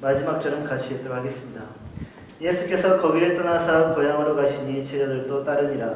마지막 절은 같이 읽도록 하겠습니다. 예수께서 거기를 떠나사 고향으로 가시니 제자들도 따르니라.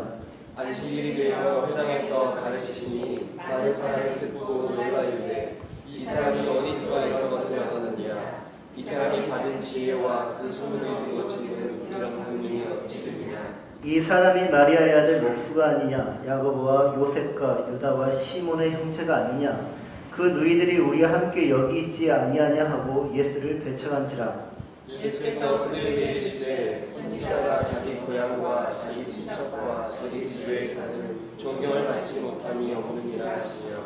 안식일이 되어 회당에서 가르치시니 많은 사람이 듣고 놀라이르되 이 사람이 어디서 이런 것을 얻었느냐. 이 사람이 받은 지혜와 그 소문이 이루어지는 이런 분이 어찌 되느냐. 이 사람이 마리아의 아들 목수가 아니냐. 야고보와 요셉과 유다와 시몬의 형제가 아니냐. 그 누이들이 우리와 함께 여기 있지 아니하냐 하고 예수를 배척한지라. 예수께서 그들에게 이르시되 선지자가 자기 고향과 자기 친척과 자기 집에 사는 존경을 받지 못함이 없느니라 하시며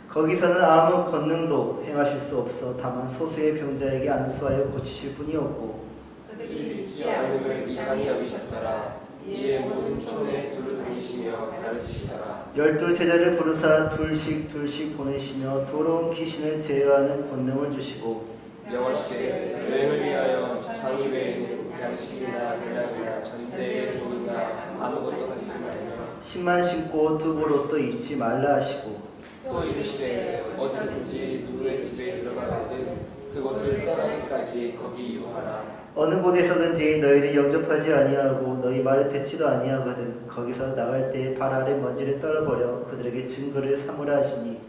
거기서는 아무 권능도 행하실 수 없어 다만 소수의 병자에게 안수하여 고치실 뿐이었고 그들이 믿지 않음을 이상히 여기셨더라. 이에 모든 촌에 두루 다니시며 가르치시더라. 12 제자를 부르사 둘씩 보내시며 더러운 귀신을 제어하는 권능을 주시고 명하시되 여행을 위하여 장이 외에는 양식이나 배낭이나 전대의 돈이나 아무것도 가지지 말며 신만 신고 두보로도 잊지 말라 하시고 또 이르시되 어디든지 누구의 집에 들어가거든 그곳을 떠나기까지 거기 유하라. 어느 곳에서든지 너희를 영접하지 아니하고 너희 말을 듣지도 아니하거든 거기서 나갈 때 발 아래 먼지를 떨어버려 그들에게 증거를 삼으라 하시니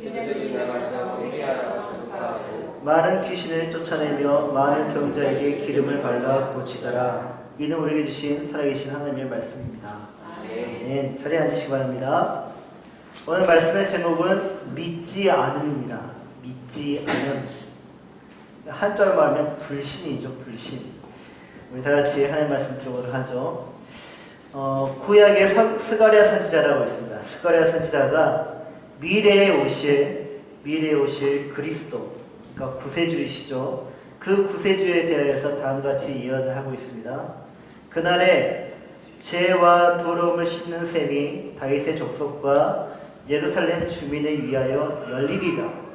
제자들이 나가서 회개하라 전파하고 많은 귀신을 쫓아내며 많은 병자에게 기름을 발라 고치더라. 이는 우리에게 주신 살아계신 하나님의 말씀입니다. 네, 자리에 앉으시기 바랍니다. 오늘 말씀의 제목은 믿지 않음입니다. 믿지 않음. 한자로 말하면 불신이죠. 불신. 우리 다 같이 하나님 말씀 들어보도록 하죠. 구약의 스가랴 선지자라고 있습니다. 스가랴 선지자가 미래에 오실 그리스도, 그러니까 구세주이시죠. 그 구세주에 대해서 다음과 같이 예언을 하고 있습니다. 그날에 죄와 더러움을 씻는 셈이 다윗의 족속과 예루살렘 주민을 위하여 열리리라.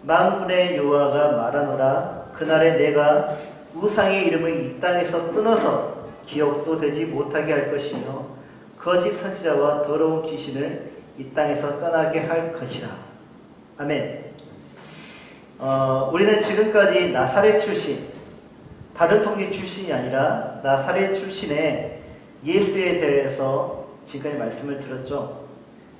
만군의 여호와가 말하노라. 그날에 내가 우상의 이름을 이 땅에서 끊어서 기억도 되지 못하게 할 것이며 거짓 선지자와 더러운 귀신을 이 땅에서 떠나게 할 것이라. 아멘. 우리는 지금까지 나사렛 출신, 다른 통계 출신이 아니라 나사렛 출신의 예수에 대해서 지금까지 말씀을 들었죠.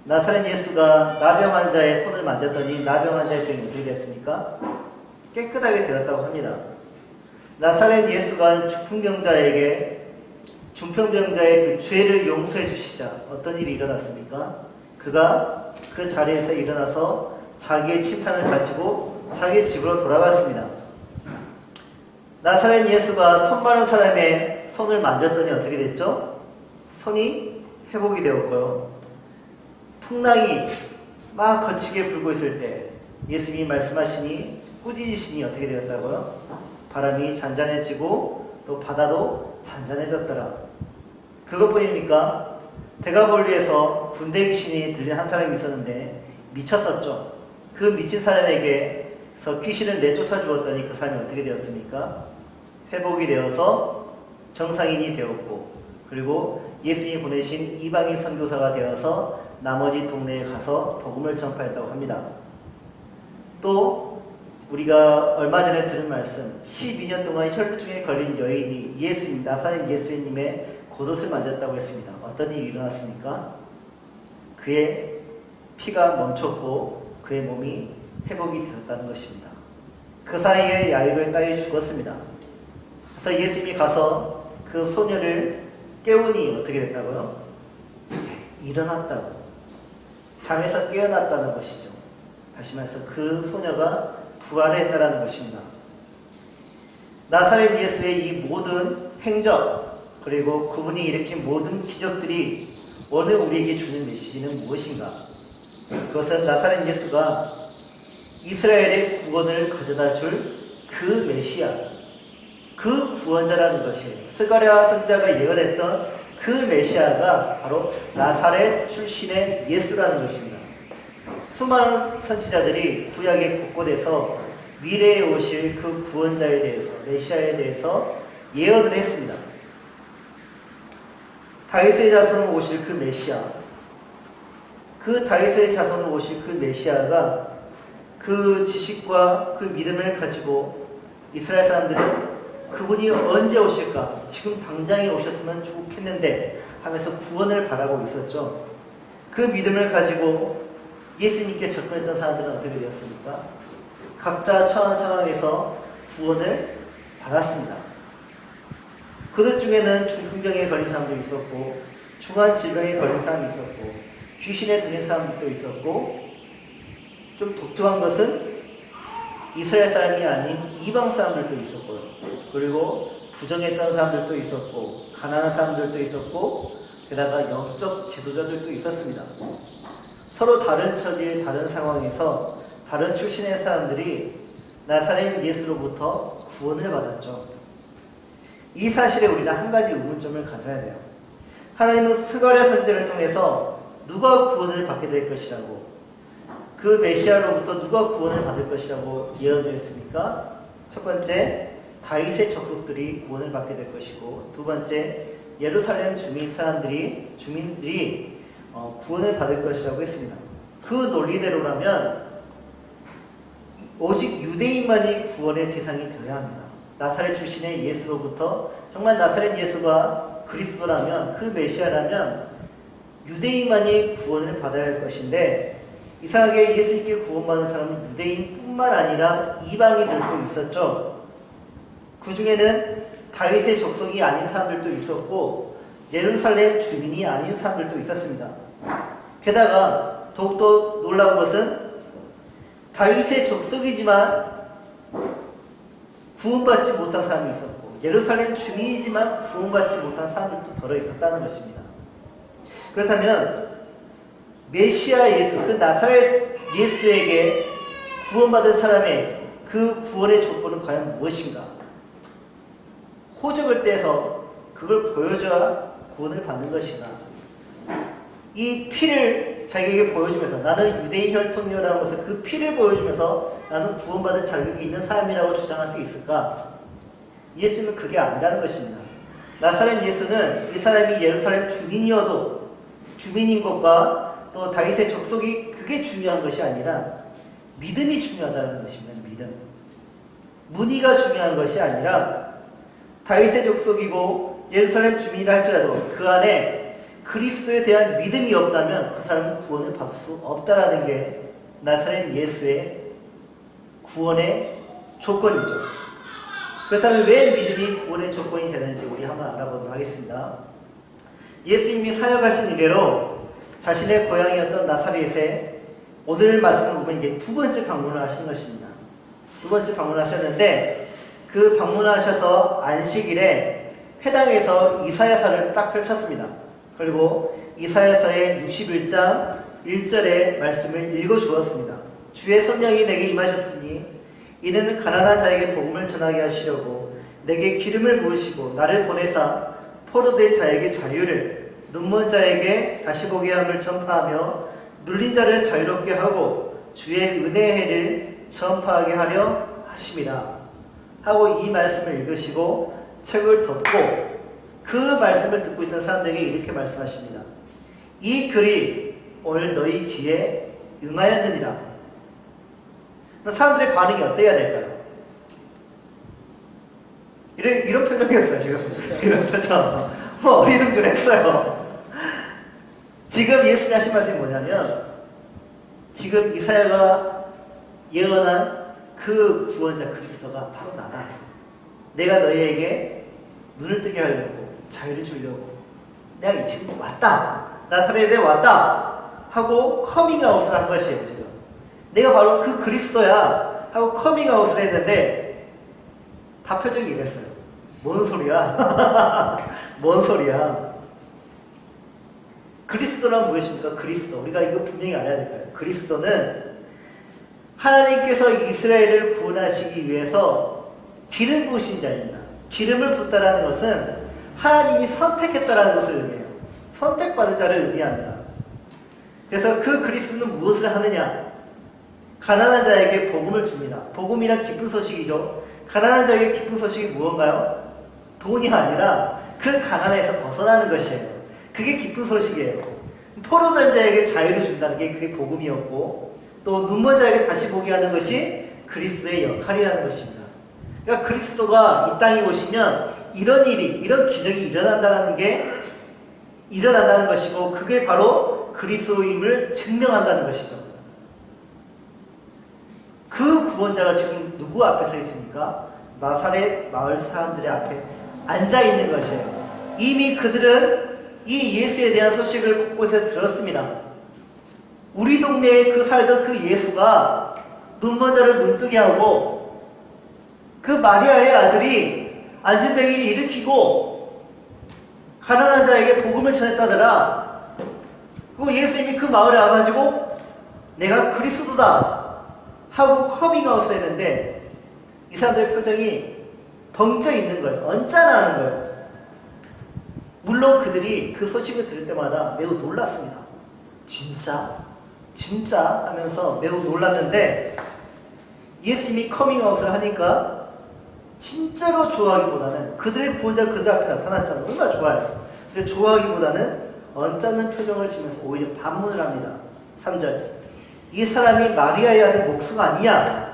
나사렛 예수가 나병 환자의 손을 만졌더니 나병 환자의 병이 어떻게 됐습니까? 깨끗하게 되었다고 합니다. 나사렛 예수가 중풍병자의 그 죄를 용서해 주시자 어떤 일이 일어났습니까? 그가 그 자리에서 일어나서 자기의 침상을 가지고 자기 집으로 돌아갔습니다. 나사렛 예수가 손 마른 사람의 손을 만졌더니 어떻게 됐죠? 손이 회복이 되었고요. 풍랑이 막 거치게 불고 있을 때 예수님이 말씀하시니 꾸짖으시니 어떻게 되었다고요? 바람이 잔잔해지고 또 바다도 잔잔해졌더라. 그것뿐입니까? 대가볼리에서 군대 귀신이 들린 한 사람이 있었는데 미쳤었죠. 그 미친 사람에게서 귀신을 내쫓아 주었더니 그 사람이 어떻게 되었습니까? 회복이 되어서 정상인이 되었고 그리고 예수님이 보내신 이방인 선교사가 되어서 나머지 동네에 가서 복음을 전파했다고 합니다. 또 우리가 얼마 전에 들은 말씀 12년 동안 혈루증에 걸린 여인이 나사렛 예수님의 겉옷을 만졌다고 했습니다. 어떤 일이 일어났습니까? 그의 피가 멈췄고 그의 몸이 회복이 되었다는 것입니다. 그 사이에 야이로의 딸이 죽었습니다. 그래서 예수님이 가서 그 소녀를 깨우니 어떻게 됐다고요? 일어났다고. 잠에서 깨어났다는 것이죠. 다시 말해서 그 소녀가 부활했다는 것입니다. 나사렛 예수의 이 모든 행적 그리고 그분이 일으킨 모든 기적들이 오늘 우리에게 주는 메시지는 무엇인가? 그것은 나사렛 예수가 이스라엘의 구원을 가져다 줄 그 메시아, 그 구원자라는 것이에요. 스가랴 선지자가 예언했던 그 메시아가 바로 나사렛 출신의 예수라는 것입니다. 수많은 선지자들이 구약의 곳곳에서 미래에 오실 그 구원자에 대해서, 메시아에 대해서 예언을 했습니다. 다윗의 자손으로 오실 그 메시아, 그 다윗의 자손으로 오실 그 메시아가 그 지식과 그 믿음을 가지고 이스라엘 사람들은 그분이 언제 오실까? 지금 당장에 오셨으면 좋겠는데 하면서 구원을 바라고 있었죠. 그 믿음을 가지고 예수님께 접근했던 사람들은 어떻게 되었습니까? 각자 처한 상황에서 구원을 받았습니다. 그들 중에는 중풍병에 걸린 사람도 있었고, 중한 질병에 걸린 사람이 있었고, 귀신에 들린 사람도 있었고, 좀 독특한 것은 이스라엘 사람이 아닌 이방 사람들도 있었고요. 그리고 부정했던 사람들도 있었고, 가난한 사람들도 있었고, 게다가 영적 지도자들도 있었습니다. 서로 다른 처지의 다른 상황에서 다른 출신의 사람들이 나사렛 예수로부터 구원을 받았죠. 이 사실에 우리는 한 가지 의문점을 가져야 돼요. 하나님은 스가랴 선지자를 통해서 누가 구원을 받게 될 것이라고, 그 메시아로부터 누가 구원을 받을 것이라고 예언했습니까? 첫 번째, 다윗의 족속들이 구원을 받게 될 것이고, 두 번째, 예루살렘 주민들이 구원을 받을 것이라고 했습니다. 그 논리대로라면 오직 유대인만이 구원의 대상이 되어야 합니다. 나사렛 출신의 예수로부터 정말 나사렛 예수가 그리스도라면, 그 메시아라면 유대인만이 구원을 받아야 할 것인데, 이상하게 예수님께 구원받은 사람은 유대인뿐만 아니라 이방인들도 있었죠. 그 중에는 다윗의 족속이 아닌 사람들도 있었고, 예루살렘 주민이 아닌 사람들도 있었습니다. 게다가 더욱더 놀라운 것은 다윗의 족속이지만 구원받지 못한 사람이 있었고, 예루살렘 주민이지만 구원받지 못한 사람들도 덜어 있었다는 것입니다. 그렇다면 메시아 예수, 그 나사렛 예수에게 구원받은 사람의 그 구원의 조건은 과연 무엇인가? 호적을 떼서 그걸 보여줘야 구원을 받는 것인가? 이 피를 자기에게 보여주면서 나는 유대인 혈통이라고 해서 그 피를 보여주면서 나는 구원받을 자격이 있는 사람이라고 주장할 수 있을까? 예수는 그게 아니라는 것입니다. 나사렛 예수는 이 사람이 예루살렘 주민인 것과 또 다윗의 족속이 그게 중요한 것이 아니라 믿음이 중요하다는 것입니다. 믿음. 문의가 중요한 것이 아니라 다윗의 족속이고 예루살렘 주민이라 할지라도 그 안에 그리스도에 대한 믿음이 없다면 그 사람은 구원을 받을 수 없다라는 게 나사렛 예수의 구원의 조건이죠. 그렇다면 왜 믿음이 구원의 조건이 되는지 우리 한번 알아보도록 하겠습니다. 예수님이 사역하신 이래로 자신의 고향이었던 나사렛에 오늘 말씀을 보면 이게 두 번째 방문을 하신 것입니다. 두 번째 방문을 하셨는데, 그 방문하셔서 안식일에 회당에서 이사야서를 딱 펼쳤습니다. 그리고 이사야서의 61장 1절의 말씀을 읽어주었습니다. 주의 성령이 내게 임하셨으니 이는 가난한 자에게 복음을 전하게 하시려고 내게 기름을 부으시고 나를 보내사 포로된 자에게 자유를, 눈먼 자에게 다시 보게 함을 전파하며 눌린 자를 자유롭게 하고 주의 은혜의 해를 전파하게 하려 하심이라 하고 이 말씀을 읽으시고 책을 덮고 그 말씀을 듣고 있던 사람들에게 이렇게 말씀하십니다. 이 글이 오늘 너희 귀에 응하였느니라. 사람들의 반응이 어때야 될까요? 이런 표정이었어요, 지금. 이런 표정. 어리둥절했어요. 지금 예수님이 하신 말씀이 뭐냐면, 지금 이사야가 예언한 그 구원자 그리스도가 바로 나다. 내가 너희에게 눈을 뜨게 하려고, 자유를 주려고 내가 이 지금 왔다, 나사렛에 왔다 하고 커밍아웃을 한 것이에요. 지금 내가 바로 그 그리스도야 하고 커밍아웃을 했는데 다 표정이 이랬어요. 뭔 소리야? 뭔 소리야? 그리스도란 무엇입니까? 그리스도, 우리가 이거 분명히 알아야 될까요? 그리스도는 하나님께서 이스라엘을 구원하시기 위해서 기름 부으신 자입니다. 기름을 붓다라는 것은 하나님이 선택했다라는 것을 의미해요. 선택받은 자를 의미합니다. 그래서 그 그리스도는 무엇을 하느냐? 가난한 자에게 복음을 줍니다. 복음이란 기쁜 소식이죠. 가난한 자에게 기쁜 소식이 무언가요? 돈이 아니라 그 가난에서 벗어나는 것이에요. 그게 기쁜 소식이에요. 포로된 자에게 자유를 준다는 게 그게 복음이었고, 또 눈먼 자에게 다시 보게 하는 것이 그리스도의 역할이라는 것입니다. 그러니까 그리스도가 이 땅에 오시면 이런 일이, 이런 기적이 일어난다는 것이고, 그게 바로 그리스도임을 증명한다는 것이죠. 그 구원자가 지금 누구 앞에 서 있습니까? 나사렛 마을 사람들의 앞에 앉아 있는 것이에요. 이미 그들은 이 예수에 대한 소식을 곳곳에서 들었습니다. 우리 동네에 그 살던 그 예수가 눈먼 자를 눈뜨게 하고, 그 마리아의 아들이 안진뱅이를 일으키고 가난한 자에게 복음을 전했다더라. 그리고 예수님이 그 마을에 와가지고 내가 그리스도다 하고 커밍아웃을 했는데, 이 사람들의 표정이 벙쪄 있는 거예요. 언짢아 하는 거예요. 물론 그들이 그 소식을 들을 때마다 매우 놀랐습니다. 진짜 하면서 매우 놀랐는데, 예수님이 커밍아웃을 하니까 진짜로 좋아하기보다는, 그들의 구원자가 그들 앞에 나타났잖아요. 얼마나 좋아요. 근데 좋아하기보다는 언짢은 표정을 지면서 오히려 반문을 합니다. 3절. 이 사람이 마리아의 아들 목수가 아니냐?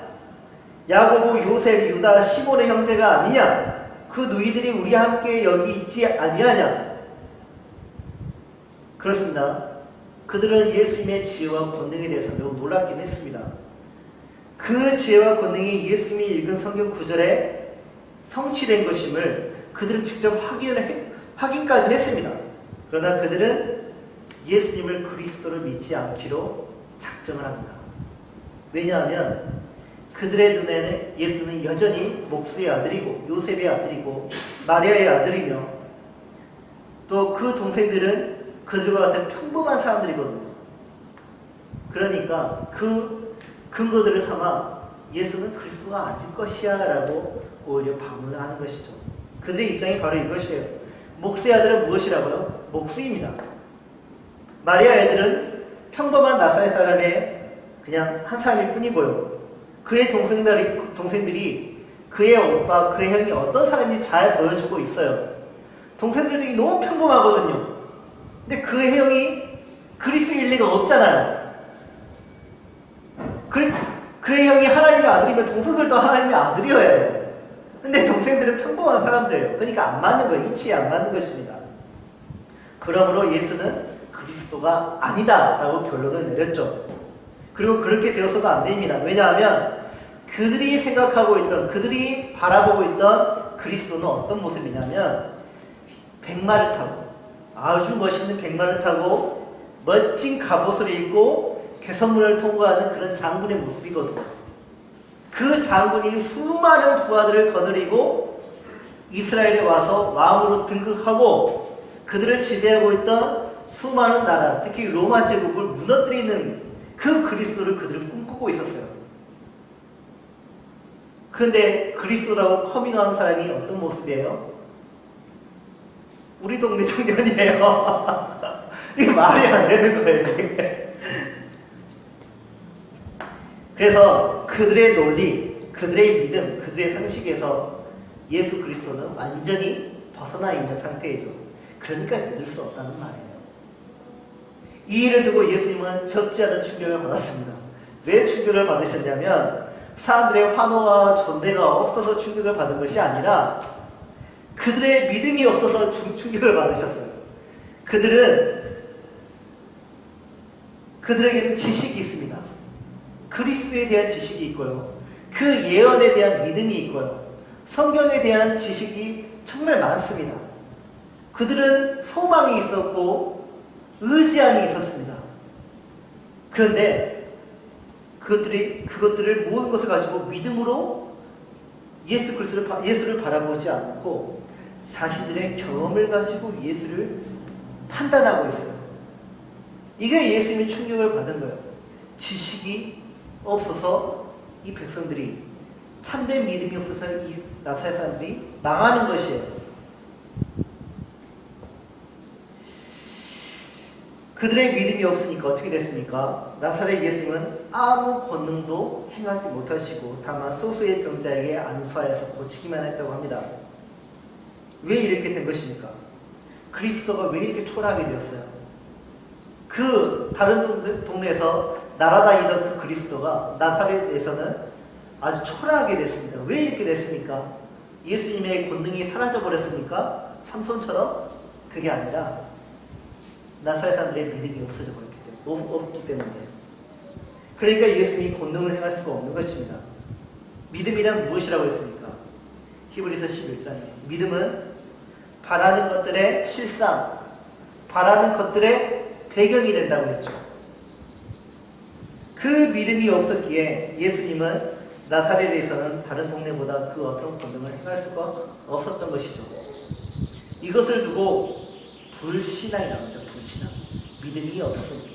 야고보, 요셉, 유다, 시몬의 형제가 아니냐? 그 누이들이 우리와 함께 여기 있지 아니하냐? 그렇습니다. 그들은 예수님의 지혜와 권능에 대해서 매우 놀랍긴 했습니다. 그 지혜와 권능이 예수님이 읽은 성경 구절에 성취된 것임을 그들은 직접 확인까지 했습니다. 그러나 그들은 예수님을 그리스도를 믿지 않기로 작정을 합니다. 왜냐하면 그들의 눈에는 예수는 여전히 목수의 아들이고 요셉의 아들이고 마리아의 아들이며, 또 그 동생들은 그들과 같은 평범한 사람들이거든요. 그러니까 그 근거들을 삼아 예수는 그리스도가 아닐 것이야 라고 오히려 반문을 하는 것이죠. 그들의 입장이 바로 이것이에요. 목수의 아들은 무엇이라고요? 목수입니다. 마리아의 아들은 평범한 나사렛 사람의 그냥 한 사람일 뿐이고요. 그의 동생들이 그의 오빠, 그의 형이 어떤 사람인지 잘 보여주고 있어요. 동생들이 너무 평범하거든요. 근데 그의 형이 그리스도일 리가 없잖아요. 그의 형이 하나님의 아들이면 동생들도 하나님의 아들이어야 해요. 근데 동생들은 평범한 사람들이에요. 그러니까 안 맞는 거예요. 이치에 안 맞는 것입니다. 그러므로 예수는 그리스도가 아니다 라고 결론을 내렸죠. 그리고 그렇게 되어서도 안 됩니다. 왜냐하면 그들이 생각하고 있던, 그들이 바라보고 있던 그리스도는 어떤 모습이냐면, 백마를 타고, 아주 멋있는 백마를 타고 멋진 갑옷을 입고 괴선문을 통과하는 그런 장군의 모습이거든요. 그 장군이 수많은 부하들을 거느리고 이스라엘에 와서 왕으로 등극하고 그들을 지배하고 있던 수많은 나라, 특히 로마 제국을 무너뜨리는 그 그리스도를 그들은 꿈꾸고 있었어요. 그런데 그리스도라고 커밍하는 사람이 어떤 모습이에요? 우리 동네 청년이에요. 이게 말이 안 되는 거예요. 그래서 그들의 논리, 그들의 믿음, 그들의 상식에서 예수 그리스도는 완전히 벗어나 있는 상태이죠. 그러니까 믿을 수 없다는 말이에요. 이 일을 두고 예수님은 적지 않은 충격을 받았습니다. 왜 충격을 받으셨냐면, 사람들의 환호와 존대가 없어서 충격을 받은 것이 아니라 그들의 믿음이 없어서 충격을 받으셨어요. 그들에게는 지식이 있습니다. 그리스도에 대한 지식이 있고요. 그 예언에 대한 믿음이 있고요. 성경에 대한 지식이 정말 많습니다. 그들은 소망이 있었고 의지함이 있었습니다. 그런데 그것들을 모든 것을 가지고 믿음으로 예수를 바라보지 않고 자신들의 경험을 가지고 예수를 판단하고 있어요. 이게 예수님이 충격을 받은 거예요. 지식이 없어서 이 백성들이, 참된 믿음이 없어서 이 나사렛 사람들이 망하는 것이에요. 그들의 믿음이 없으니까 어떻게 됐습니까? 나사렛 예수님은 아무 권능도 행하지 못하시고 다만 소수의 병자에게 안수하여서 고치기만 했다고 합니다. 왜 이렇게 된 것입니까? 그리스도가 왜 이렇게 초라하게 되었어요? 그 다른 동네에서 날아다니던 그 그리스도가 나사렛에서는 아주 초라하게 됐습니다. 왜 이렇게 됐습니까? 예수님의 권능이 사라져 버렸습니까? 삼손처럼? 그게 아니라 나사렛 사람들의 믿음이 없어져 버렸기 때문에, 없기 때문에. 그러니까 예수님이 권능을 행할 수가 없는 것입니다. 믿음이란 무엇이라고 했습니까? 히브리서 11장에 믿음은 바라는 것들의 실상, 바라는 것들의 배경이 된다고 했죠. 그 믿음이 없었기에 예수님은 나사렛에서는 다른 동네보다 그 어떤 권능을 행할 수가 없었던 것이죠. 이것을 두고 불신앙이 나옵니다. 불신앙. 믿음이 없습니다.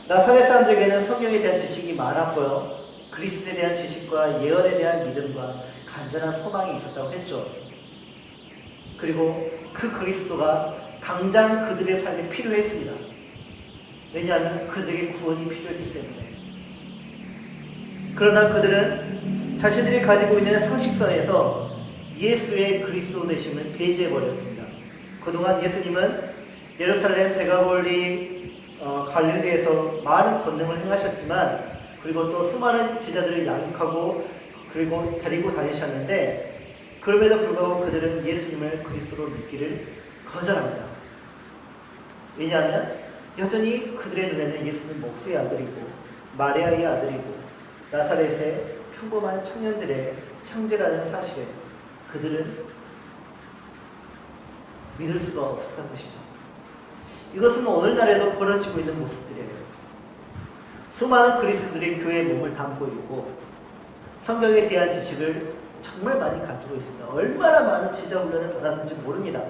나사렛 사람들에게는 성경에 대한 지식이 많았고요. 그리스도에 대한 지식과 예언에 대한 믿음과 간절한 소망이 있었다고 했죠. 그리고 그 그리스도가 당장 그들의 삶에 필요했습니다. 왜냐하면 그들에게 구원이 필요했기 때문에. 그러나 그들은 자신들이 가지고 있는 상식선에서 예수의 그리스도 되심을 배제해버렸습니다. 그동안 예수님은 예루살렘, 데가볼리, 갈릴리에서 많은 권능을 행하셨지만, 그리고 또 수많은 제자들을 양육하고 그리고 데리고 다니셨는데, 그럼에도 불구하고 그들은 예수님을 그리스도로 믿기를 거절합니다. 왜냐하면 여전히 그들의 눈에는 예수는 목수의 아들이고 마리아의 아들이고 나사렛의 평범한 청년들의 형제라는 사실에 그들은 믿을 수가 없었던 것이죠. 이것은 오늘날에도 벌어지고 있는 모습들이에요. 수많은 그리스도들이 교회에 몸을 담고 있고 성경에 대한 지식을 정말 많이 가지고 있습니다. 얼마나 많은 제자 훈련을 받았는지 모릅니다.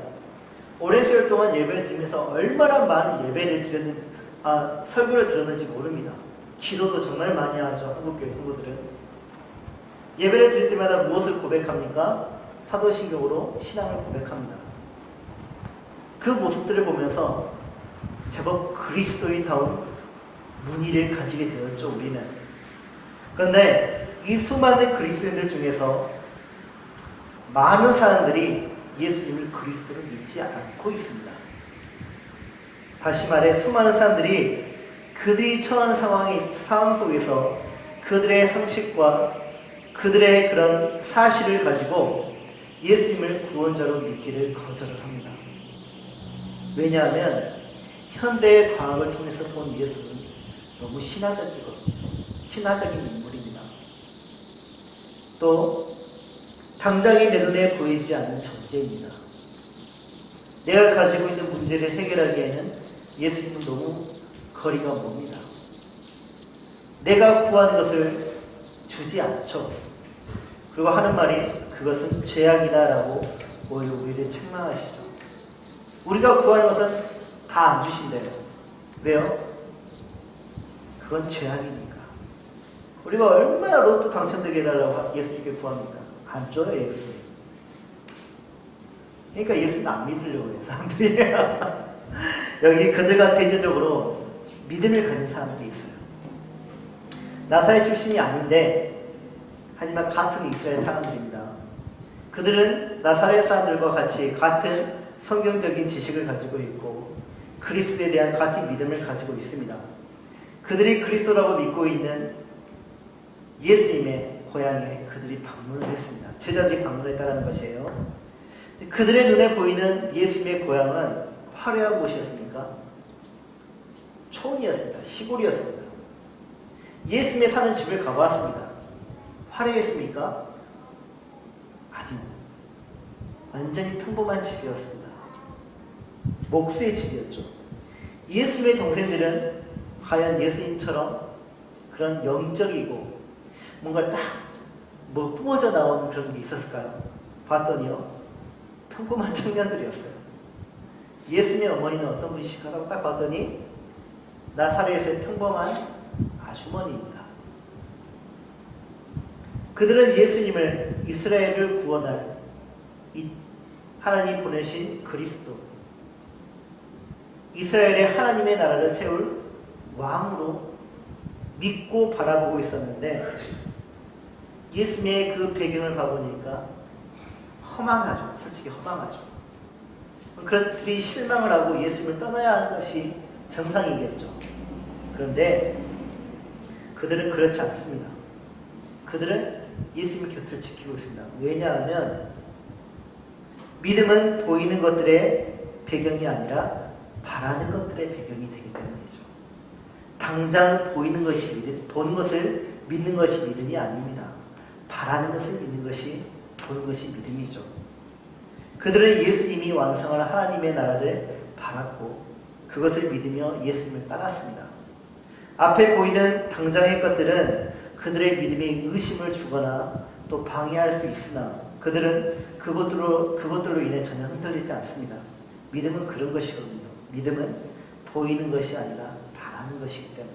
오랜 세월 동안 예배를 드리면서 얼마나 많은 예배를 드렸는지, 설교를 들었는지 모릅니다. 기도도 정말 많이 하죠. 한국교회 성도들은. 예배를 드릴 때마다 무엇을 고백합니까? 사도신경으로 신앙을 고백합니다. 그 모습들을 보면서 제법 그리스도인다운 문의를 가지게 되었죠, 우리는. 그런데 이 수많은 그리스도인들 중에서 많은 사람들이 예수님을 그리스도로 믿지 않고 있습니다. 다시 말해 수많은 사람들이 그들이 처한 상황 속에서 그들의 상식과 그들의 그런 사실을 가지고 예수님을 구원자로 믿기를 거절을 합니다. 왜냐하면 현대의 과학을 통해서 본 예수는 너무 신화적이거든요. 신화적인 인물입니다. 또 당장에 내 눈에 보이지 않는 존재입니다. 내가 가지고 있는 문제를 해결하기에는 예수님은 너무 거리가 멉니다. 내가 구하는 것을 주지 않죠. 그리고 하는 말이 그것은 죄악이다라고 오히려 우리를 책망하시죠. 우리가 구하는 것은 다 안 주신대요. 왜요? 그건 죄악이니까. 우리가 얼마나 로또 당첨되게 해달라고 예수님께 구합니까? 안 줘요, 예수님. 그러니까 예수는 안 믿으려고 해요, 사람들이. 여기 그들과 대조적으로 믿음을 가진 사람들이 있어요. 나사렛 출신이 아닌데, 하지만 같은 이스라엘 사람들입니다. 그들은 나사렛 사람들과 같이 같은 성경적인 지식을 가지고 있고, 그리스도에 대한 같은 믿음을 가지고 있습니다. 그들이 그리스도라고 믿고 있는 예수님의 고향에 그들이 방문을 했습니다. 제자들이 방문했다는 것이에요. 그들의 눈에 보이는 예수님의 고향은 화려한 곳이었습니까? 촌이었습니다. 시골이었습니다. 예수님의 사는 집을 가보았습니다. 화려했습니까? 아닙니다. 완전히 평범한 집이었습니다. 목수의 집이었죠. 예수님의 동생들은 과연 예수님처럼 그런 영적이고 뭔가 딱 뿜어져 나오는 그런 게 있었을까요? 봤더니요, 평범한 청년들이었어요. 예수님의 어머니는 어떤 분이실까라고 딱 봤더니 나사렛의 평범한 아주머니입니다. 그들은 예수님을, 이스라엘을 구원할 하나님 보내신 그리스도, 이스라엘의 하나님의 나라를 세울 왕으로 믿고 바라보고 있었는데, 예수님의 그 배경을 봐보니까 허망하죠. 솔직히 허망하죠. 그들이 실망을 하고 예수님을 떠나야 하는 것이 정상이겠죠. 그런데 그들은 그렇지 않습니다. 그들은 예수님의 곁을 지키고 있습니다. 왜냐하면 믿음은 보이는 것들의 배경이 아니라 바라는 것들의 배경이 되기 때문이죠. 당장 보이는 것을 믿는 것이 믿음이 아닙니다. 바라는 것을 믿는 것이, 보는 것이 믿음이죠. 그들은 예수님이 완성할 하나님의 나라를 바랐고 그것을 믿으며 예수님을 따랐습니다. 앞에 보이는 당장의 것들은 그들의 믿음에 의심을 주거나 또 방해할 수 있으나 그들은 그것들로 인해 전혀 흔들리지 않습니다. 믿음은 그런 것이거든요. 믿음은 보이는 것이 아니라 바라는 것이기 때문에.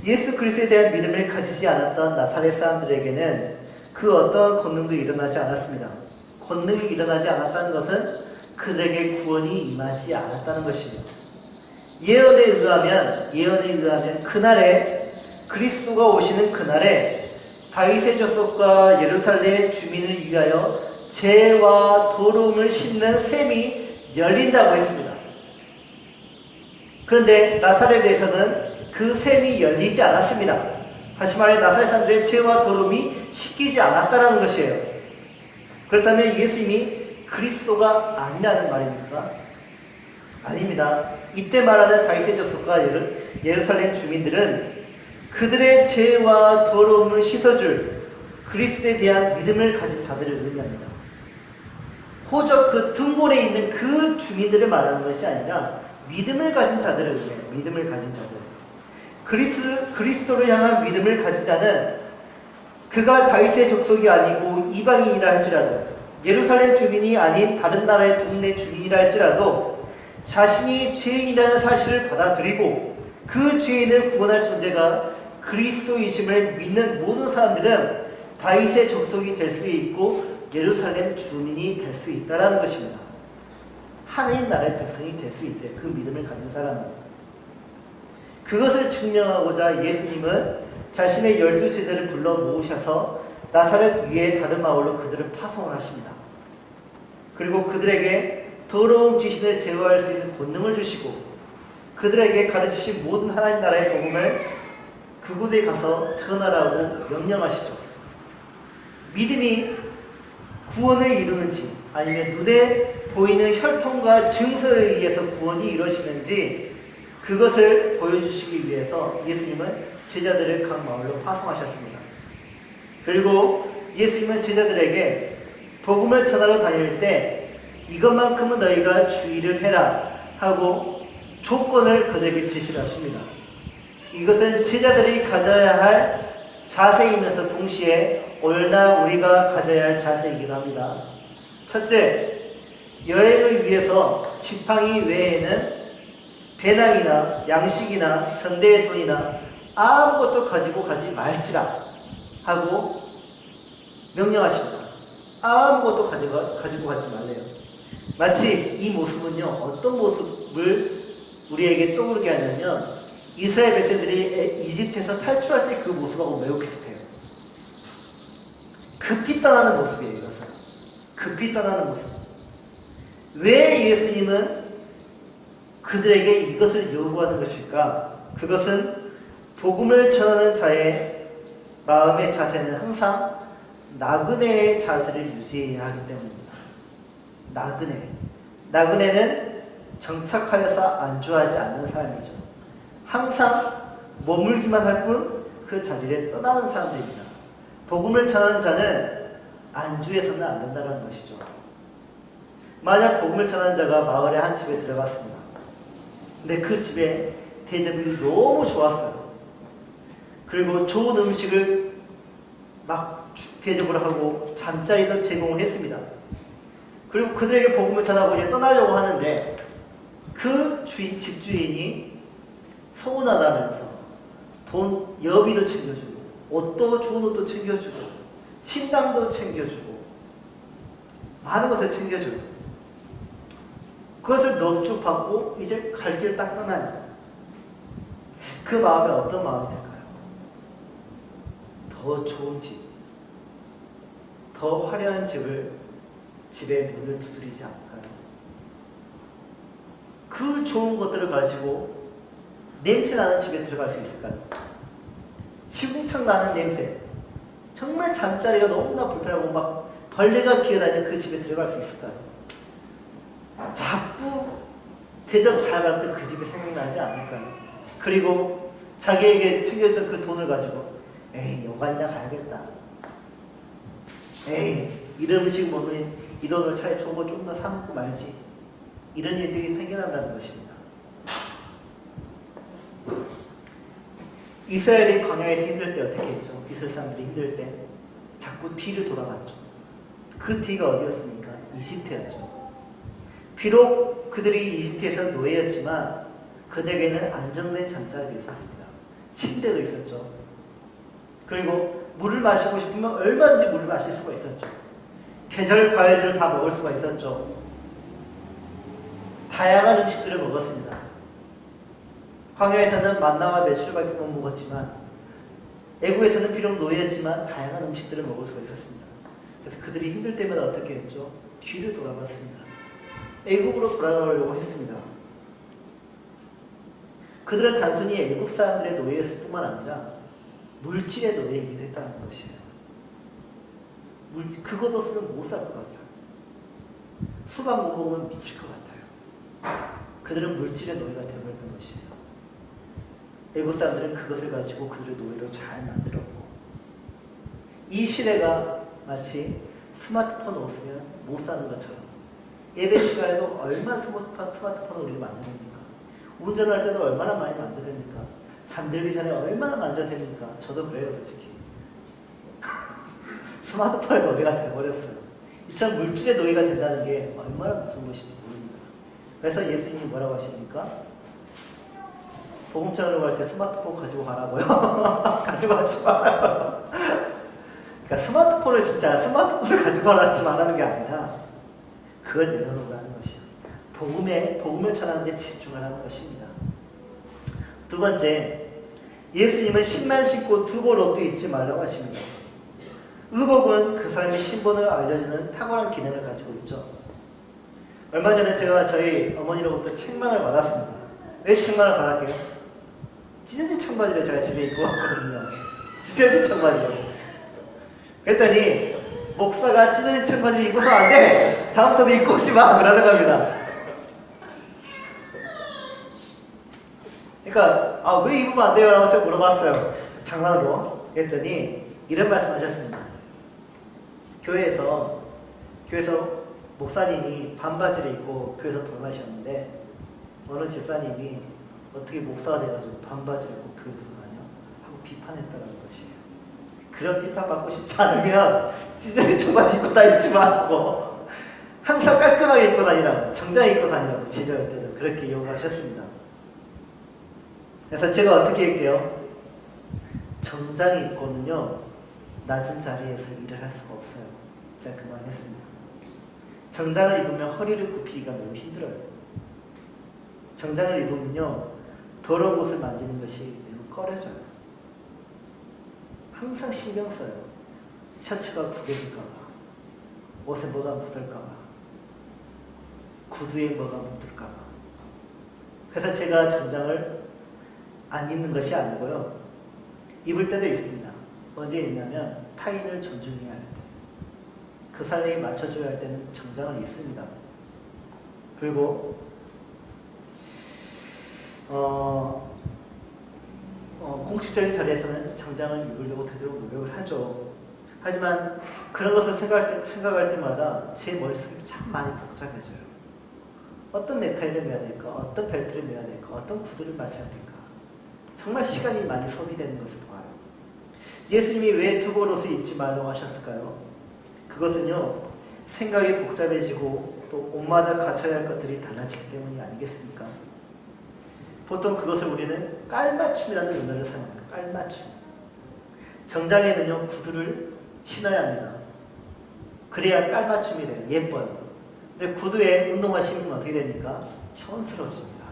예수 그리스도에 대한 믿음을 가지지 않았던 나사렛 사람들에게는 그 어떤 권능도 일어나지 않았습니다. 권능이 일어나지 않았다는 것은 그들에게 구원이 임하지 않았다는 것이에요. 예언에 의하면 그날에 그리스도가 오시는 그날에 다윗의 족속과 예루살렘 주민을 위하여 죄와 도름을 씻는 셈이 열린다고 했습니다. 그런데 나사렛에서는 그 셈이 열리지 않았습니다. 다시 말해 나사렛 사람들의 죄와 도름이 씻기지 않았다는 것이에요. 그렇다면 예수님이 그리스도가 아니라는 말입니까? 아닙니다. 이때 말하는 다윗의 족속과 예루살렘 주민들은 그들의 죄와 더러움을 씻어줄 그리스도에 대한 믿음을 가진 자들을 의미합니다. 호적 그 등본에 있는 그 주민들을 말하는 것이 아니라 믿음을 가진 자들을 의미해요. 믿음을 가진 자들. 그리스도를 향한 믿음을 가진 자는 그가 다윗의 족속이 아니고 이방인이라 할지라도 예루살렘 주민이 아닌 다른 나라의 동네 주민이라 할지라도 자신이 죄인이라는 사실을 받아들이고 그 죄인을 구원할 존재가 그리스도이심을 믿는 모든 사람들은 다윗의 족속이 될 수 있고 예루살렘 주민이 될 수 있다는 것입니다. 하나님 나라의 백성이 될 수 있대. 그 믿음을 가진 사람은. 그것을 증명하고자 예수님은 자신의 12제자를 불러 모으셔서 나사렛 위에 다른 마을로 그들을 파송을 하십니다. 그리고 그들에게 더러운 귀신을 제어할 수 있는 권능을 주시고 그들에게 가르치신 모든 하나님 나라의 복음을 그곳에 가서 전하라고 명령하시죠. 믿음이 구원을 이루는지 아니면 눈에 보이는 혈통과 증서에 의해서 구원이 이루어지는지 그것을 보여주시기 위해서 예수님은 제자들을 각 마을로 파송하셨습니다. 그리고 예수님은 제자들에게 복음을 전하러 다닐 때 이것만큼은 너희가 주의를 해라 하고 조건을 그들에게 제시를 하십니다. 이것은 제자들이 가져야 할 자세이면서 동시에 오늘날 우리가 가져야 할 자세이기도 합니다. 첫째, 여행을 위해서 지팡이 외에는 배낭이나 양식이나 전대의 돈이나 아무것도 가지고 가지 말지라 하고 명령하십니다. 아무것도 가지고 가지 말래요. 마치 이 모습은요, 어떤 모습을 우리에게 떠오르게 하냐면 이스라엘 백성들이 이집트에서 탈출할 때 그 모습하고 매우 비슷해요. 급히 떠나는 모습이에요. 이것은 급히 떠나는 모습. 왜 예수님은 그들에게 이것을 요구하는 것일까? 그것은 복음을 전하는 자의 마음의 자세는 항상 나그네의 자세를 유지해야 하기 때문입니다. 나그네는 정착하여서 안주하지 않는 사람이죠. 항상 머물기만 할 뿐 그 자리를 떠나는 사람들입니다. 복음을 전하는 자는 안주해서는 안 된다는 것이죠. 만약 복음을 전하는 자가 마을의 한 집에 들어갔습니다. 근데 그 집에 대접이 너무 좋았어요. 그리고 좋은 음식을 막 대접을 하고 잠자리도 제공을 했습니다. 그리고 그들에게 복음을 전하고 이제 떠나려고 하는데 그 집주인이 서운하다면서 여비도 챙겨주고 옷도 좋은 옷도 챙겨주고 침낭도 챙겨주고 많은 것을 챙겨주고 그것을 넙죽받고 이제 갈 길 딱 떠나요. 그 마음에 어떤 마음이 들까요? 더 좋은 집, 더 화려한 집에 문을 두드리지 않을까요? 그 좋은 것들을 가지고 냄새 나는 집에 들어갈 수 있을까요? 시궁창 나는 냄새, 정말 잠자리가 너무나 불편하고 막 벌레가 기어다니는 그 집에 들어갈 수 있을까요? 자꾸 대접 잘 받던 그 집이 생각나지 않을까요? 그리고 자기에게 챙겨줬던 그 돈을 가지고 에이 여관이나 가야겠다. 에이 이런 음식 먹으면 이 돈을 차라리 좋은 거 좀 더 사 먹고 말지. 이런 일들이 생겨난다는 것입니다. 이스라엘이 광야에서 힘들 때 어떻게 했죠? 이스라엘 사람들이 힘들 때 자꾸 뒤를 돌아봤죠. 그 뒤가 어디였습니까? 이집트였죠. 비록 그들이 이집트에서 노예였지만 그들에게는 안정된 잠자리가 있었습니다. 침대도 있었죠. 그리고 물을 마시고 싶으면 얼마든지 물을 마실 수가 있었죠. 계절 과일들을 다 먹을 수가 있었죠. 다양한 음식들을 먹었습니다. 광야에서는 만나와 메추리밖에 못 먹었지만 애국에서는 비록 노예였지만 다양한 음식들을 먹을 수가 있었습니다. 그래서 그들이 힘들 때마다 어떻게 했죠? 뒤를 돌아봤습니다. 애국으로 돌아가려고 했습니다. 그들은 단순히 애국 사람들의 노예였을 뿐만 아니라 물질의 노예이기도 했다는 것이에요. 그것 없으면 못 살 것 같아요. 수박 못 먹으면 미칠 것 같아요. 그들은 물질의 노예가 되어버렸던 것이에요. 애국 사람들은 그것을 가지고 그들의 노예로 잘 만들었고, 이 시대가 마치 스마트폰 없으면 못 사는 것처럼 예배 시간에도 얼마나 스마트폰을 우리가 만져야 됩니까? 운전할 때도 얼마나 많이 만져야 됩니까? 잠들기 전에 얼마나 만져야 됩니까? 저도 그래요, 솔직히. 스마트폰의 노예가 되어버렸어요. 이처럼 물질의 노예가 된다는 게 얼마나 무서운 것인지 모릅니다. 그래서 예수님이 뭐라고 하십니까? 복음 전하러 갈 때 스마트폰 가지고 가라고요? 가지고 가지 말아요. 그러니까 스마트폰을 가지고 가라지 말라는 게 아니라 그걸 내려놓으라는 것이요. 복음을 전하는 데 집중하라는 것입니다. 두 번째, 예수님은 신만 신고 두벌 옷도 입지 말라고 하십니다. 의복은 그 사람의 신분을 알려주는 탁월한 기능을 가지고 있죠. 얼마 전에 제가 저희 어머니로부터 책망을 받았습니다. 왜 책망을 받았게요? 찢어진 청바지를 제가 집에 입고 왔거든요. 찢어진 청바지로. 그랬더니 목사가 찢어진 청바지를 입고서 안 돼! 다음부터도 입고 오지 마! 그러는 겁니다. 그러니까 왜 입으면 안 돼요? 라고 제가 물어봤어요. 장난으로. 그랬더니 이런 말씀하셨습니다. 교회에서 목사님이 반바지를 입고 교회에서 돌아가셨는데 어느 집사님이 어떻게 목사가 돼가지고 반바지를 입고 교회 들어다녀? 하고 비판했다는 것이에요. 그런 비판받고 싶지 않으면 찢어진 청바지 입고 다니지 말고 항상 깔끔하게 입고 다니라고, 정장에 입고 다니라고 집에 올 때도 그렇게 요구하셨습니다. 그래서 제가 어떻게 할게요? 정장 입고는요 낮은 자리에서 일을 할 수가 없어요. 제가 그 말 했습니다. 정장을 입으면 허리를 굽히기가 매우 힘들어요. 정장을 입으면요 더러운 옷을 만지는 것이 매우 꺼려져요. 항상 신경 써요. 셔츠가 구겨질까봐, 옷에 뭐가 묻을까봐, 구두에 뭐가 묻을까봐. 그래서 제가 정장을 안 입는 것이 아니고요 입을 때도 있습니다. 언제 입냐면 타인을 존중해야 할 때, 그 사람에게 맞춰줘야 할 때는 정장을 입습니다. 그리고 공식적인 자리에서는 정장을 입으려고 되도록 노력을 하죠. 하지만 그런 것을 생각할 때마다 제 머릿속이 참 많이 복잡해져요. 어떤 넥타이를 매야 될까? 어떤 벨트를 매야 될까? 어떤 구두를 맞춰야 될까? 정말 시간이 많이 소비되는 것을 봐요. 예수님이 왜 두벌 옷을 입지 말라고 하셨을까요? 그것은요 생각이 복잡해지고 또 옷마다 갖춰야 할 것들이 달라지기 때문이 아니겠습니까? 보통 그것을 우리는 깔맞춤이라는 은어를 사용합니다. 깔맞춤. 정장에는요 구두를 신어야 합니다. 그래야 깔맞춤이 돼요. 예뻐요. 근데 구두에 운동화 신으면 어떻게 됩니까? 촌스러워집니다.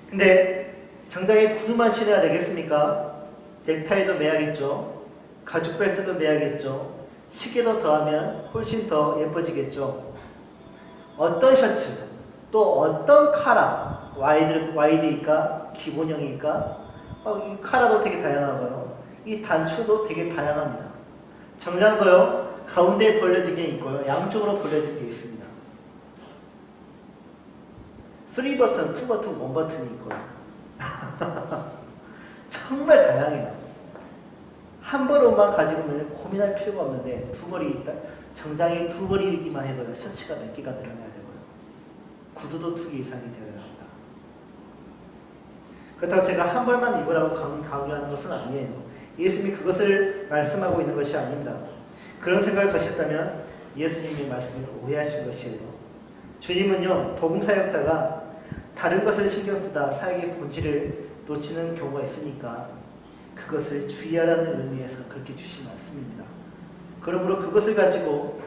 근데 정장에 구두만 신어야 되겠습니까? 넥타이도 매야겠죠. 가죽 벨트도 매야겠죠. 시계도 더하면 훨씬 더 예뻐지겠죠. 어떤 셔츠, 또 어떤 카라, 와이드일까? 기본형일까? 이 카라도 되게 다양하고요. 이 단추도 되게 다양합니다. 정장도요, 가운데에 벌려진 게 있고요, 양쪽으로 벌려진 게 있습니다. 3버튼, 2버튼, 1버튼이 있고요. 정말 다양해요. 한 벌옷만 가지고 고민할 필요가 없는데 두 벌이 있다. 정장이 두 벌이기만 해도 셔츠가 몇 개가 들어가야 되고요. 구두도 2개 이상이 되어야 합니다. 그렇다고 제가 한 벌만 입으라고 강요하는 것은 아니에요. 예수님이 그것을 말씀하고 있는 것이 아닙니다. 그런 생각을 가셨다면 예수님의 말씀을 오해하신 것이에요. 주님은요, 복음 사역자가 다른 것을 신경 쓰다 사역의 본질을 놓치는 경우가 있으니까 그것을 주의하라는 의미에서 그렇게 주신 말씀입니다. 그러므로 그것을 가지고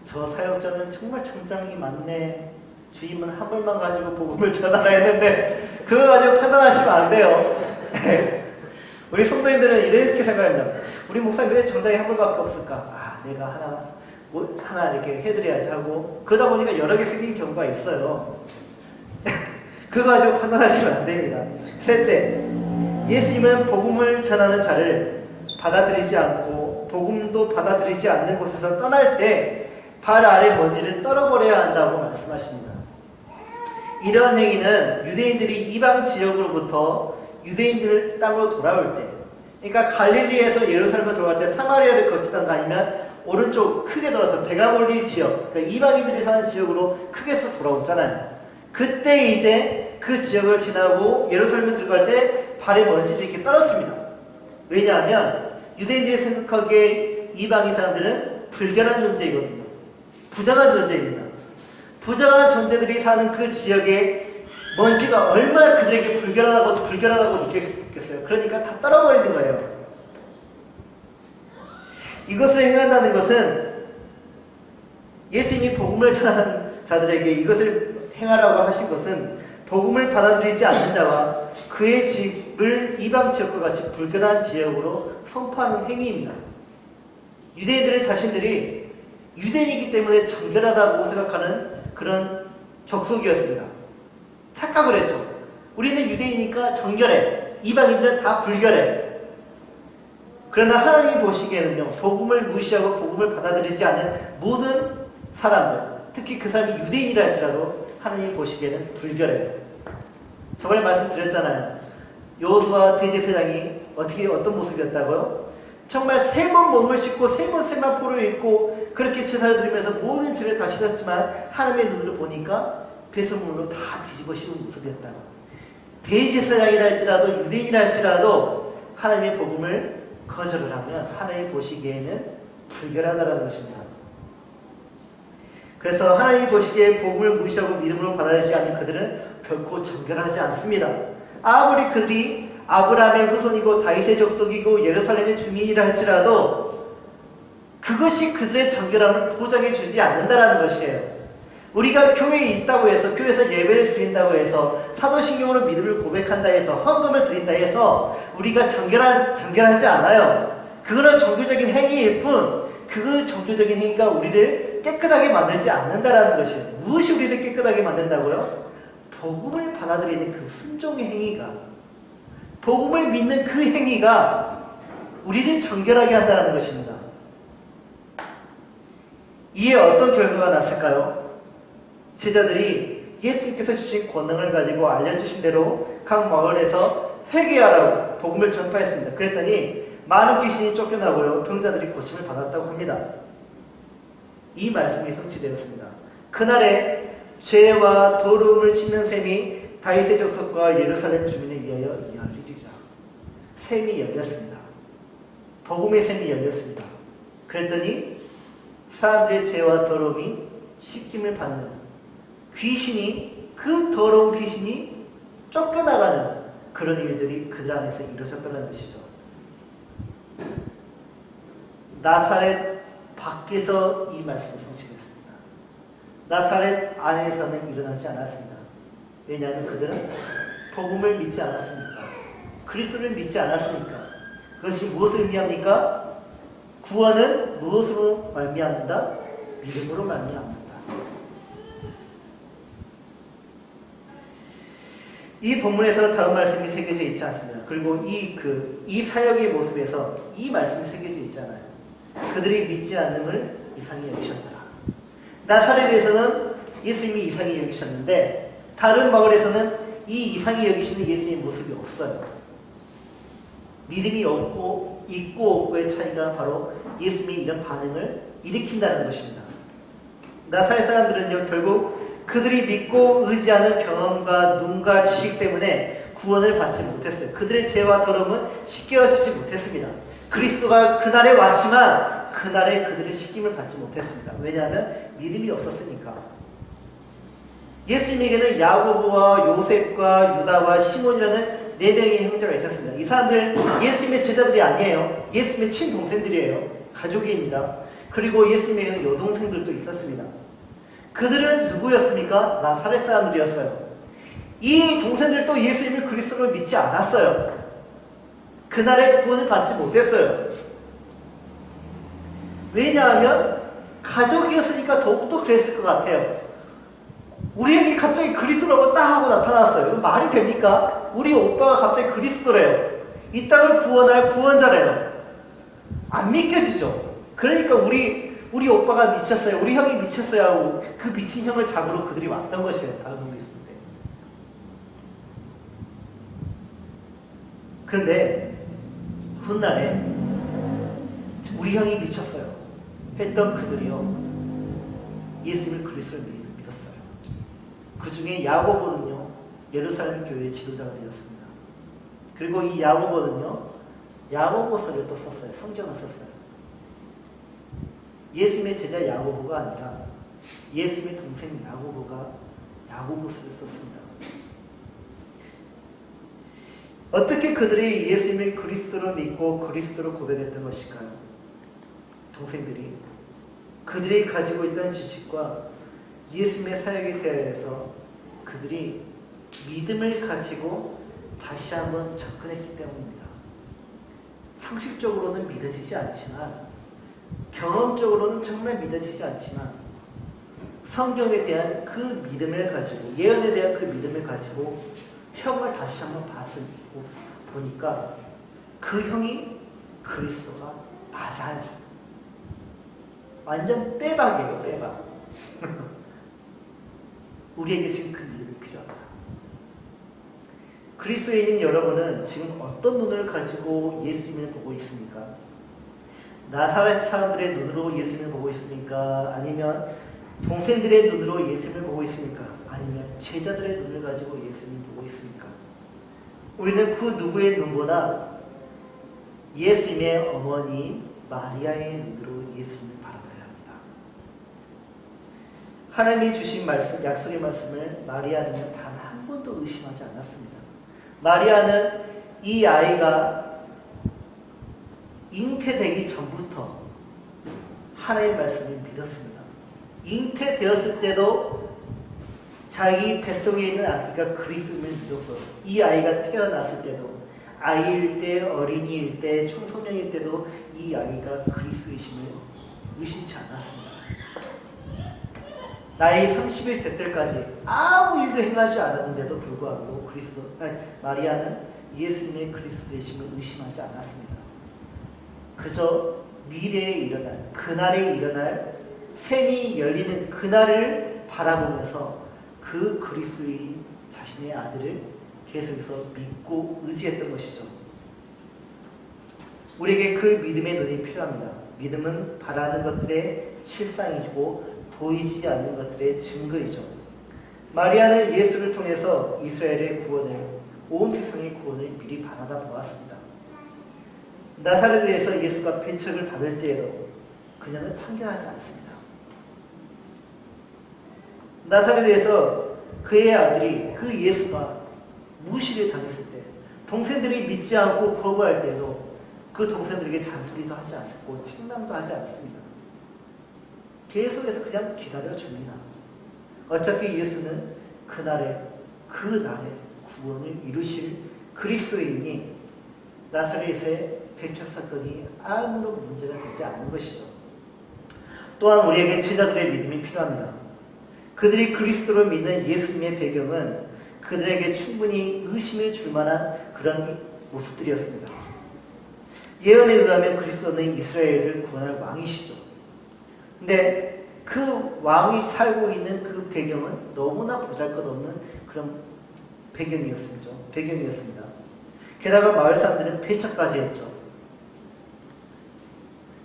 저 사역자는 정말 정장이 많네, 주임은 한 벌만 가지고 복음을 전하라 했는데 그거 가지고 판단하시면 안 돼요. 우리 성도님들은 이렇게 생각합니다. 우리 목사님 왜 정장이 한 벌밖에 없을까? 내가 하나 이렇게 해드려야지 하고 그러다 보니까 여러 개 생긴 경우가 있어요. 그거 가지고 판단하시면 안 됩니다. 셋째, 예수님은 복음을 전하는 자를 받아들이지 않고 복음도 받아들이지 않는 곳에서 떠날 때 발 아래 먼지를 떨어버려야 한다고 말씀하십니다. 이러한 행위는 유대인들이 이방 지역으로부터 유대인들 땅으로 돌아올 때, 그러니까 갈릴리에서 예루살렘으로 돌아갈 때 사마리아를 거치다가 아니면 오른쪽 크게 돌아서 데가볼리 지역, 그러니까 이방인들이 사는 지역으로 크게 돌아오잖아요. 그때 이제 그 지역을 지나고 예루살렘에 들어갈 때 발에 먼지를 이렇게 떨었습니다. 왜냐하면 유대인들이 생각하기에 이방인 사람들은 불결한 존재이거든요. 부정한 존재입니다. 부정한 존재들이 사는 그 지역에 먼지가 얼마나 그들에게 불결하다고 느꼈겠어요. 그러니까 다 떨어버리는 거예요. 이것을 행한다는 것은 예수님이 복음을 전하는 자들에게 이것을 행하라고 하신 것은 복음을 받아들이지 않는 자와 그의 집을 이방 지역과 같이 불결한 지역으로 선포하는 행위입니다. 유대인들은 자신들이 유대인이기 때문에 정결하다고 생각하는 그런 족속이었습니다. 착각을 했죠. 우리는 유대인이니까 정결해. 이방인들은 다 불결해. 그러나 하나님이 보시기에는요, 복음을 무시하고 복음을 받아들이지 않는 모든 사람들, 특히 그 사람이 유대인이라 할지라도 하나님이 보시기에는 불결해요. 저번에 말씀드렸잖아요. 여호수아 대제사장이 어떤 모습이었다고요? 정말 세 번 몸을 씻고 세 번 세마포를 입고 그렇게 제사를 드리면서 모든 죄를 다 씻었지만 하나님의 눈으로 보니까 배설물로 다 뒤집어 씌운 모습이었다고. 대제사장이라 할지라도 유대인이라 할지라도 하나님의 복음을 거절을 하면 하나님이 보시기에는 불결하다는 것입니다. 그래서 하나님이 보시기에 복음을 무시하고 믿음으로 받아들이지 않는 그들은 결코 정결하지 않습니다. 아무리 그들이 아브라함의 후손이고 다윗의 족속이고 예루살렘의 주민이라 할지라도 그것이 그들의 정결함을 보장해 주지 않는다는 것이에요. 우리가 교회에 있다고 해서, 교회에서 예배를 드린다고 해서, 사도신경으로 믿음을 고백한다 해서, 헌금을 드린다 해서 우리가 정결하지 않아요. 그거는 종교적인 행위일 뿐, 그 종교적인 행위가 우리를 깨끗하게 만들지 않는다는 것이에요. 무엇이 우리를 깨끗하게 만든다고요? 복음을 받아들이는 그 순종의 행위가, 복음을 믿는 그 행위가 우리를 정결하게 한다는 것입니다. 이에 어떤 결과가 났을까요? 제자들이 예수님께서 주신 권능을 가지고 알려주신 대로 각 마을에서 회개하라고 복음을 전파했습니다. 그랬더니 많은 귀신이 쫓겨나고요, 병자들이 고침을 받았다고 합니다. 이 말씀이 성취되었습니다. 그날에 죄와 더러움을 씻는 셈이 다윗의 족속과 예루살렘 주민을 위하여 열리리라. 셈이 열렸습니다. 복음의 셈이 열렸습니다. 그랬더니 사람들의 죄와 더러움이 씻김을 받는, 귀신이, 그 더러운 귀신이 쫓겨나가는 그런 일들이 그들 안에서 이루어졌다는 것이죠. 나사렛 밖에서 이 말씀이 성취됐습니다. 나사렛 안에서는 일어나지 않았습니다. 왜냐하면 그들은 복음을 믿지 않았습니까? 그리스도를 믿지 않았습니까? 그것이 무엇을 의미합니까? 구원은 무엇으로 말미암는다? 믿음으로 말미암는다. 이 본문에서 다음 말씀이 새겨져 있지 않습니다. 그리고 이 사역의 모습에서 이 말씀이 새겨져 있잖아요. 그들이 믿지 않음을 이상히 여기셨더라. 나사렛에서는 예수님이 이상히 여기셨는데 다른 마을에서는 이 이상히 여기시는 예수님의 모습이 없어요. 믿음이 있고 없고의 차이가 바로 예수님이 이런 반응을 일으킨다는 것입니다. 나사렛 사람들은요, 결국 그들이 믿고 의지하는 경험과 눈과 지식 때문에 구원을 받지 못했어요. 그들의 죄와 더러움은 씻겨지지 못했습니다. 그리스도가 그날에 왔지만 그날에 그들의 씻김을 받지 못했습니다. 왜냐하면 믿음이 없었으니까. 예수님에게는 야고보와 요셉과 유다와 시몬이라는 4명의 형제가 있었습니다. 이 사람들 예수님의 제자들이 아니에요. 예수님의 친동생들이에요. 가족입니다. 그리고 예수님에게는 여동생들도 있었습니다. 그들은 누구였습니까? 나사렛 사람들이었어요. 이 동생들도 예수님을 그리스도로 믿지 않았어요. 그날에 구원을 받지 못했어요. 왜냐하면 가족이었으니까 더욱더 그랬을 것 같아요. 우리에게 갑자기 그리스도라고 딱 하고 나타났어요. 말이 됩니까? 우리 오빠가 갑자기 그리스도래요. 이 땅을 구원할 구원자래요. 안 믿겨지죠. 그러니까 우리 오빠가 미쳤어요. 우리 형이 미쳤어요 하고 그 미친 형을 잡으러 그들이 왔던 것이에요. 다른 분들인데. 그런데 훗날에 우리 형이 미쳤어요 했던 그들이요, 예수님을 그리스도로 믿었어요. 그 중에 야고보는요, 예루살렘 교회의 지도자가 되었습니다. 그리고 이 야고보는요, 야고보서를 또 썼어요. 성경을 썼어요. 예수님의 제자 야고보가 아니라 예수님의 동생 야고보가 야고보서를 썼습니다. 어떻게 그들이 예수님을 그리스도로 믿고 그리스도로 고백했던 것일까요? 동생들이 그들이 가지고 있던 지식과 예수님의 사역에 대해서 그들이 믿음을 가지고 다시 한번 접근했기 때문입니다. 상식적으로는 믿어지지 않지만, 경험적으로는 정말 믿어지지 않지만, 성경에 대한 그 믿음을 가지고, 예언에 대한 그 믿음을 가지고 형을 다시 한번 보니까 그 형이 그리스도가 맞아요. 완전 빼박이에요, 빼박. 우리에게 지금 그 믿음이 필요하다. 그리스도인인 여러분은 지금 어떤 눈을 가지고 예수님을 보고 있습니까? 나사렛 사람들의 눈으로 예수님을 보고 있습니까? 아니면 동생들의 눈으로 예수님을 보고 있습니까? 아니면 제자들의 눈을 가지고 예수님을 보고 있습니까? 우리는 그 누구의 눈보다 예수님의 어머니 마리아의 눈으로 예수님을 바라봐야 합니다. 하나님이 주신 말씀, 약속의 말씀을 마리아는 단 한 번도 의심하지 않았습니다. 마리아는 이 아이가 잉태되기 전부터 하나님의 말씀을 믿었습니다. 잉태되었을 때도 자기 뱃속에 있는 아기가 그리스도를 믿었고요. 이 아이가 태어났을 때도, 아이일 때, 어린이일 때, 청소년일 때도 이 아이가 그리스도이심을 의심치 않았습니다. 나이 30일 될 때까지 아무 일도 행하지 않았는데도 불구하고 마리아는 예수님의 그리스도이심을 의심하지 않았습니다. 그저 미래에 일어날, 그날에 일어날 샘이 열리는 그날을 바라보면서 그 그리스도인 자신의 아들을 계속해서 믿고 의지했던 것이죠. 우리에게 그 믿음의 눈이 필요합니다. 믿음은 바라는 것들의 실상이고 보이지 않는 것들의 증거이죠. 마리아는 예수를 통해서 이스라엘의 구원을, 온 세상의 구원을 미리 바라다 보았습니다. 나사렛에서 예수가 배척을 받을 때에도 그녀는 참견하지 않습니다. 나사렛에서 그의 아들이, 그 예수가 무시를 당했을 때, 동생들이 믿지 않고 거부할 때도 그 동생들에게 잔소리도 하지 않았고 책망도 하지 않습니다. 계속해서 그냥 기다려줍니다. 어차피 예수는 그날에 구원을 이루실 그리스도이니 나사렛의 배척 사건이 아무런 문제가 되지 않는 것이죠. 또한 우리에게 제자들의 믿음이 필요합니다. 그들이 그리스도를 믿는 예수님의 배경은 그들에게 충분히 의심을 줄 만한 그런 모습들이었습니다. 예언에 의하면 그리스도는 이스라엘을 구원할 왕이시죠. 근데 그 왕이 살고 있는 그 배경은 너무나 보잘것없는 그런 배경이었습니다. 게다가 마을 사람들은 배척까지 했죠.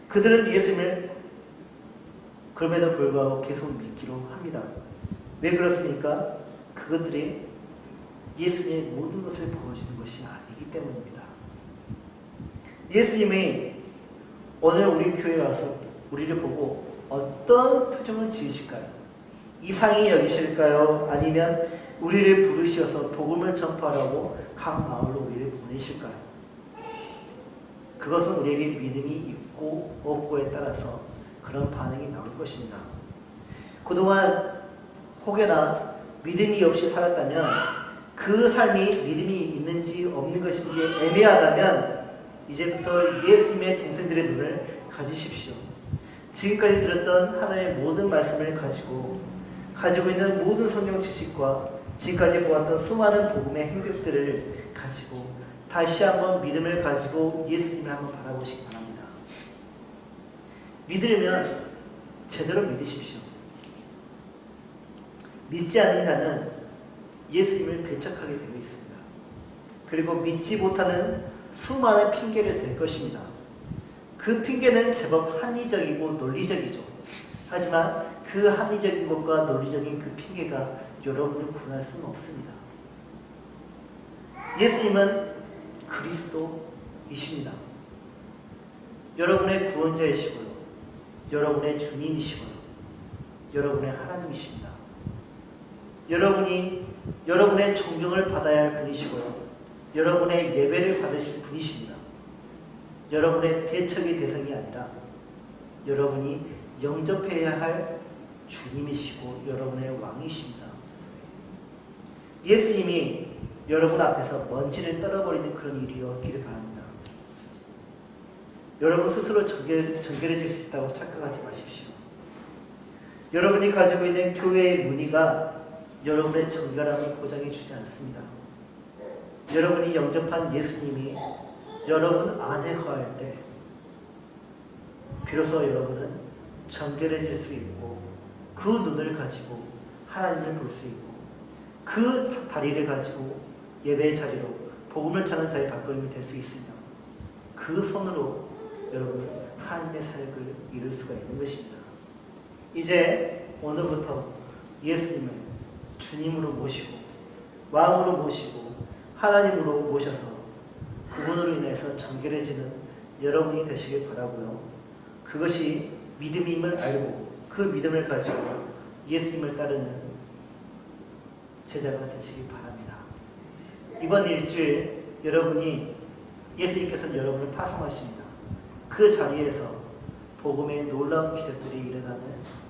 그들은 예수님을 그럼에도 불구하고 계속 믿기로 합니다. 왜 그렇습니까? 그것들이 예수님의 모든 것을 보여주는 것이 아니기 때문입니다. 예수님이 오늘 우리 교회에 와서 우리를 보고 어떤 표정을 지으실까요? 이상히 여기실까요? 아니면 우리를 부르셔서 복음을 전파하라고 각 마을로 우리를 보내실까요? 그것은 우리에게 믿음이 있고 없고에 따라서 그런 반응이 나올 것입니다. 그동안 혹여나 믿음이 없이 살았다면 그 삶이 믿음이 있는지 없는 것인지 애매하다면 이제부터 예수님의 동생들의 눈을 가지십시오. 지금까지 들었던 하나님의 모든 말씀을 가지고 있는 모든 성경 지식과 지금까지 보았던 수많은 복음의 행적들을 가지고 다시 한번 믿음을 가지고 예수님을 한번 바라보시기 바랍니다. 믿으면 제대로 믿으십시오. 믿지 않는 자는 예수님을 배척하게 되고 있습니다. 그리고 믿지 못하는 수많은 핑계를 댈 것입니다. 그 핑계는 제법 합리적이고 논리적이죠. 하지만 그 합리적인 것과 논리적인 그 핑계가 여러분을 구원할 수는 없습니다. 예수님은 그리스도이십니다. 여러분의 구원자이시고요. 여러분의 주님이시고요. 여러분의 하나님이십니다. 여러분이 여러분의 존경을 받아야 할 분이시고요. 여러분의 예배를 받으실 분이십니다. 여러분의 배척의 대상이 아니라 여러분이 영접해야 할 주님이시고 여러분의 왕이십니다. 예수님이 여러분 앞에서 먼지를 떨어버리는 그런 일이 없기를 바랍니다. 여러분 스스로 정결해질 수 있다고 착각하지 마십시오. 여러분이 가지고 있는 교회의 문의가 여러분의 정결함을 보장해 주지 않습니다. 여러분이 영접한 예수님이 여러분 안에 거할 때 비로소 여러분은 정결해질 수 있고 그 눈을 가지고 하나님을 볼 수 있고 그 다리를 가지고 예배의 자리로 복음을 전하는 자의 발걸음이 될 수 있습니다. 그 손으로 여러분은 하나님의 사역을 이룰 수가 있는 것입니다. 이제 오늘부터 예수님을 주님으로 모시고 왕으로 모시고 하나님으로 모셔서 그분으로 인해서 정결해지는 여러분이 되시길 바라고요. 그것이 믿음임을 알고 그 믿음을 가지고 예수님을 따르는 제자가 되시길 바랍니다. 이번 일주일 여러분이 예수님께서는 여러분을 파송하십니다. 그 자리에서 복음의 놀라운 기적들이 일어나는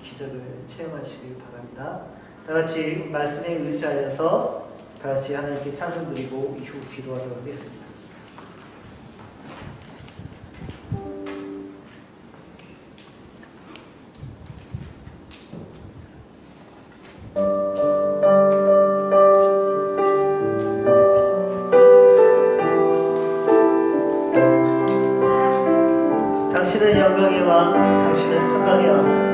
기적을 체험하시길 바랍니다. 다 같이 말씀에 의지하여서 다 같이 하나님께 찬송 드리고 이후 기도하도록 하겠습니다. 당신은 영광의 왕, 당신은 평강의 왕,